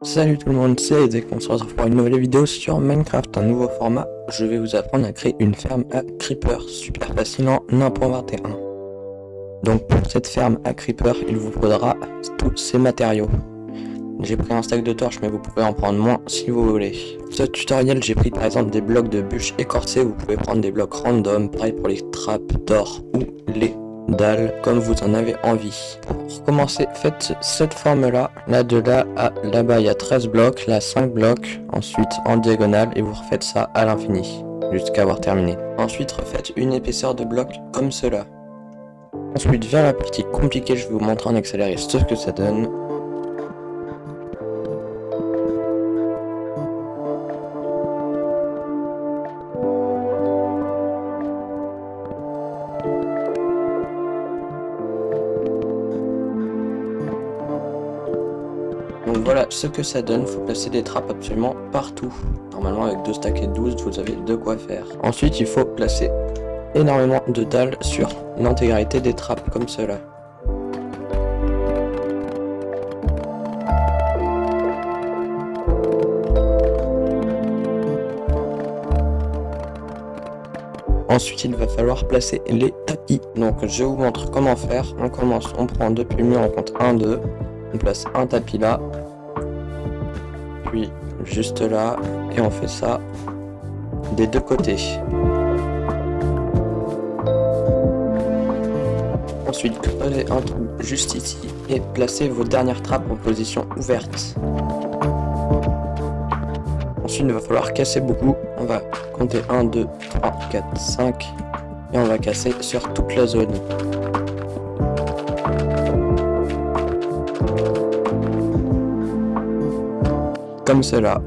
Salut tout le monde, c'est Isaac, on se retrouve pour une nouvelle vidéo sur Minecraft, un nouveau format. Je vais vous apprendre à créer une ferme à creeper, super facile en 1.21. Donc pour cette ferme à creeper, il vous faudra tous ces matériaux. J'ai pris un stack de torches, mais vous pouvez en prendre moins si vous voulez. Ce tutoriel, j'ai pris par exemple des blocs de bûches écorcées, vous pouvez prendre des blocs random, pareil pour les trappes d'or ou les dalles, comme vous en avez envie. Pour commencer, faites cette forme là de là à là-bas il y a 13 blocs, là 5 blocs, ensuite en diagonale et vous refaites ça à l'infini, jusqu'à avoir terminé. Ensuite refaites une épaisseur de blocs comme cela. Ensuite vient la partie compliquée, je vais vous montrer en accéléré ce que ça donne. Donc voilà ce que ça donne, il faut placer des trappes absolument partout. Normalement avec 2 stacks et 12, vous avez de quoi faire. Ensuite il faut placer énormément de dalles sur l'intégralité des trappes comme cela. Ensuite il va falloir placer les tapis. Donc je vous montre comment faire. On commence, on prend depuis le mur, on compte 1, 2. On place un tapis là, puis juste là, et on fait ça des deux côtés. Ensuite, creusez un trou juste ici et placez vos dernières trappes en position ouverte. Ensuite, il va falloir casser beaucoup. On va compter 1, 2, 3, 4, 5 et on va casser sur toute la zone. Comme cela.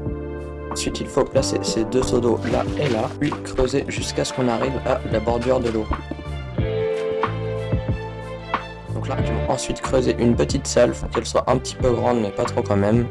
Ensuite il faut placer ces deux seaux d'eau là et là, puis creuser jusqu'à ce qu'on arrive à la bordure de l'eau. Donc là, ensuite creuser une petite salle, faut qu'elle soit un petit peu grande mais pas trop quand même.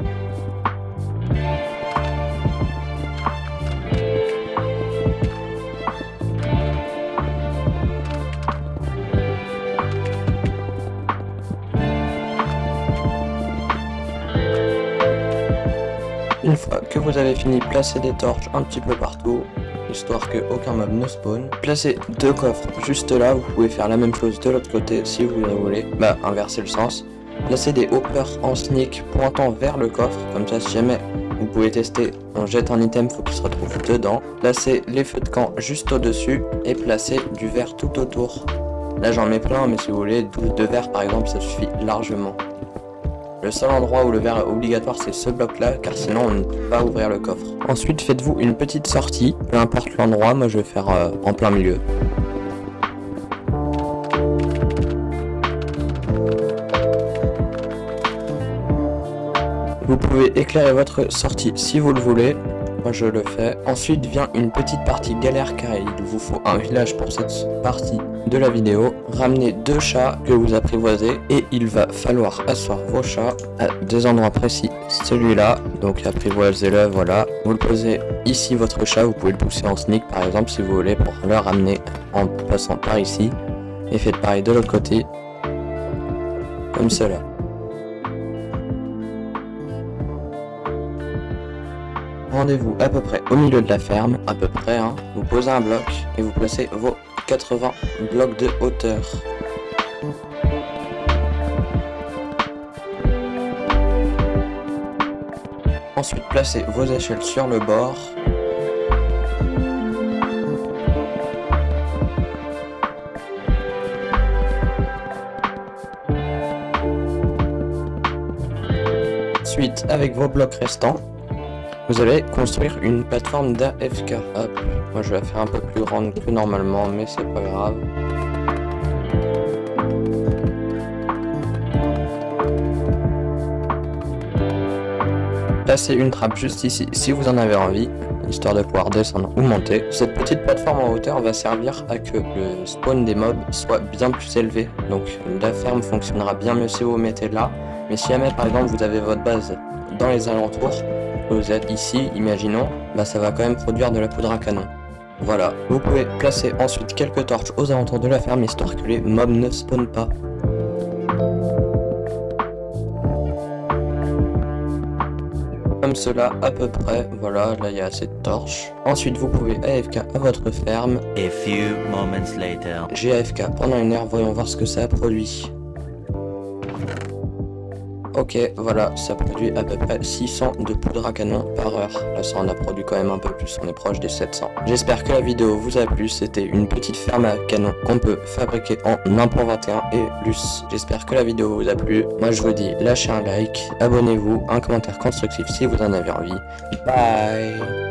Une fois que vous avez fini, placez des torches un petit peu partout, histoire que aucun mob ne spawn. Placez deux coffres juste là, vous pouvez faire la même chose de l'autre côté si vous le voulez, inverser le sens. Placez des hoppers en sneak pointant vers le coffre, comme ça si jamais vous pouvez tester, on jette un item, faut qu'il se retrouve dedans. Placez les feux de camp juste au-dessus et placez du verre tout autour. Là j'en mets plein, mais si vous voulez 12 de verre par exemple, ça suffit largement. Le seul endroit où le verre est obligatoire c'est ce bloc là, car sinon on ne peut pas ouvrir le coffre. Ensuite faites-vous une petite sortie, peu importe l'endroit, moi je vais faire en plein milieu. Vous pouvez éclairer votre sortie si vous le voulez, moi je le fais. Ensuite vient une petite partie galère car il vous faut un village pour cette partie de la vidéo. Ramenez 2 chats que vous apprivoisez et il va falloir asseoir vos chats à des endroits précis. Celui-là, donc apprivoisez-le, voilà. Vous le posez ici votre chat, vous pouvez le pousser en sneak par exemple si vous voulez pour le ramener en passant par ici. Et faites pareil de l'autre côté, comme cela. Rendez-vous à peu près au milieu de la ferme, à peu près, hein. Vous posez un bloc et vous placez vos 80 blocs de hauteur. Ensuite placez vos échelles sur le bord. Ensuite avec vos blocs restants, vous allez construire une plateforme d'AFK. Hop, moi je vais la faire un peu plus grande que normalement, mais c'est pas grave. Placez une trappe juste ici si vous en avez envie, histoire de pouvoir descendre ou monter. Cette petite plateforme en hauteur va servir à que le spawn des mobs soit bien plus élevé. Donc la ferme fonctionnera bien mieux si vous mettez là. Mais si jamais par exemple vous avez votre base dans les alentours, vous êtes ici, imaginons, ça va quand même produire de la poudre à canon. Voilà, vous pouvez placer ensuite quelques torches aux alentours de la ferme histoire que les mobs ne spawnent pas. Comme cela à peu près, voilà, là il y a assez de torches. Ensuite vous pouvez AFK à votre ferme. A few moments later. J'ai AFK pendant une heure, voyons voir ce que ça a produit. Ok, voilà, ça produit à peu près 600 de poudre à canon par heure. Là, ça en a produit quand même un peu plus, on est proche des 700. J'espère que la vidéo vous a plu, c'était une petite ferme à canon qu'on peut fabriquer en 1.21 et plus. J'espère que la vidéo vous a plu. Moi, je vous dis, lâchez un like, abonnez-vous, un commentaire constructif si vous en avez envie. Bye!